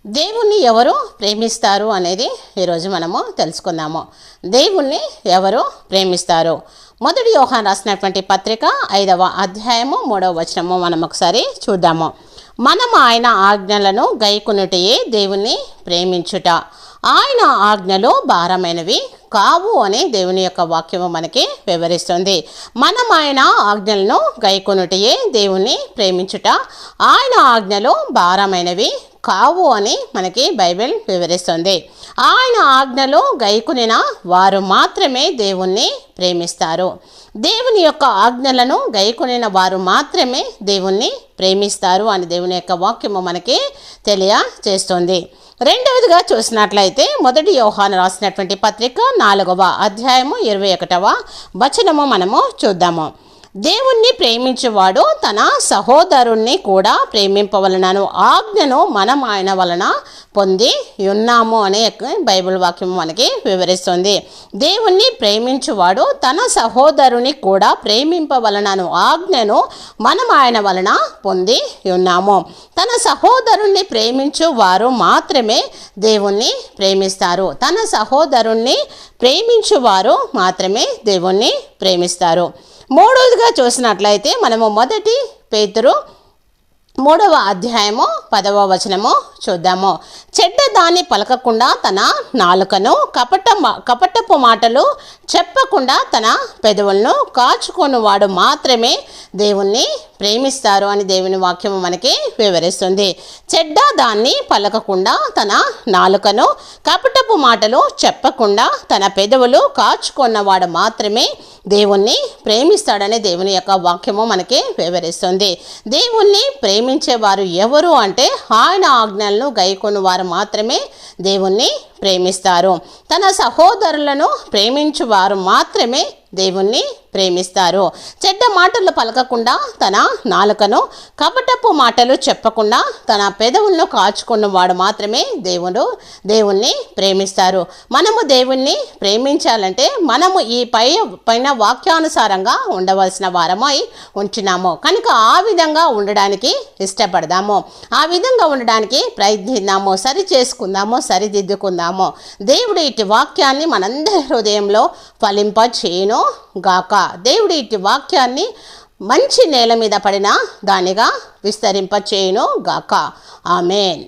దేవుణ్ణి ఎవరు ప్రేమిస్తారు అనేది ఈరోజు మనము తెలుసుకుందాము. దేవుణ్ణి ఎవరు ప్రేమిస్తారు? మొదటి యోహాను రాసినటువంటి పత్రిక 5వ అధ్యాయము 3వ వచనము మనం ఒకసారి చూద్దాము. మనం ఆయన ఆజ్ఞలను గైకొనుటయే దేవుణ్ణి ప్రేమించుట, ఆయన ఆజ్ఞలు భారమైనవి కావు అని దేవుని యొక్క వాక్యము మనకి వివరిస్తుంది. మనం ఆయన ఆజ్ఞలను గైకొనుటయే దేవుణ్ణి ప్రేమించుట, ఆయన ఆజ్ఞలు భారమైనవి కావు అని మనకి బైబిల్ వివరిస్తుంది. ఆయన ఆజ్ఞలు గైకొనిన వారు మాత్రమే దేవుణ్ణి ప్రేమిస్తారు. దేవుని యొక్క ఆజ్ఞలను గైకొనిన వారు మాత్రమే దేవుణ్ణి ప్రేమిస్తారు అని దేవుని యొక్క వాక్యము మనకి తెలియజేస్తుంది. రెండవదిగా చూసినట్లయితే మొదటి యోహాను రాసినటువంటి పత్రిక 4వ అధ్యాయము 21వ వచనము మనము చూద్దాము. దేవుణ్ణి ప్రేమించేవాడు తన సహోదరుణ్ణి కూడా ప్రేమింపవలనను ఆజ్ఞను మనం ఆయన వలన పొంది ఉన్నాము అనే బైబిల్ వాక్యం మనకి వివరిస్తుంది. దేవుణ్ణి ప్రేమించువాడు తన సహోదరుని కూడా ప్రేమింపవలనను ఆజ్ఞను మనం ఆయన వలన పొంది ఉన్నాము. తన సహోదరుణ్ణి ప్రేమించు వారు మాత్రమే దేవుణ్ణి ప్రేమిస్తారు. తన సహోదరుణ్ణి ప్రేమించువారు మాత్రమే దేవుణ్ణి ప్రేమిస్తారు. మూడవదిగా చూసినట్లయితే మనము మొదటి పేతురు 3వ అధ్యాయము 10వ వచనము చూద్దాము. చెడ్డ దాన్ని పలకకుండా తన నాలుకను కపటపు మాటలు చెప్పకుండా తన పెదవులను కాచుకొనివాడు మాత్రమే దేవుణ్ణి ప్రేమిస్తారు అని దేవుని వాక్యము మనకి వివరిస్తుంది. చెడ్డ దాన్ని పలకకుండా తన నాలుకను కపటపు మాటలు చెప్పకుండా తన పెదవులు కాచుకున్నవాడు మాత్రమే దేవుణ్ణి ప్రేమిస్తాడని దేవుని యొక్క వాక్యము మనకి వివరిస్తుంది. దేవుణ్ణి ప్రేమించేవారు ఎవరు అంటే ఆయన ఆజ్ఞలను గైకొను వారు మాత్రమే దేవుణ్ణి ప్రేమిస్తారు. తన సహోదరులను ప్రేమించువారు మాత్రమే దేవుణ్ణి ప్రేమిస్తారు. చెడ్డ మాటలు పలకకుండా తన నాలుకను కపటపు మాటలు చెప్పకుండా తన పెదవులను కాచుకున్నవాడు మాత్రమే దేవుణ్ణి ప్రేమిస్తారు. మనము దేవుణ్ణి ప్రేమించాలంటే మనము ఈ పైన వాక్యానుసారంగా ఉండవలసిన వారమై ఉంటున్నాము కనుక ఆ విధంగా ఉండడానికి ఇష్టపడదాము, ఆ విధంగా ఉండడానికి ప్రయత్నిద్దాము, సరి చేసుకుందాము, సరిదిద్దుకుందాము. దేవుడు ఇటు వాక్యాన్ని మనందరి హృదయంలో ఫలింప చేయను గాక. దేవుడు ఇటు వాక్యాన్ని మంచి నేల మీద పడిన దానిగా విస్తరింప చేయను గాక. ఆమేన్.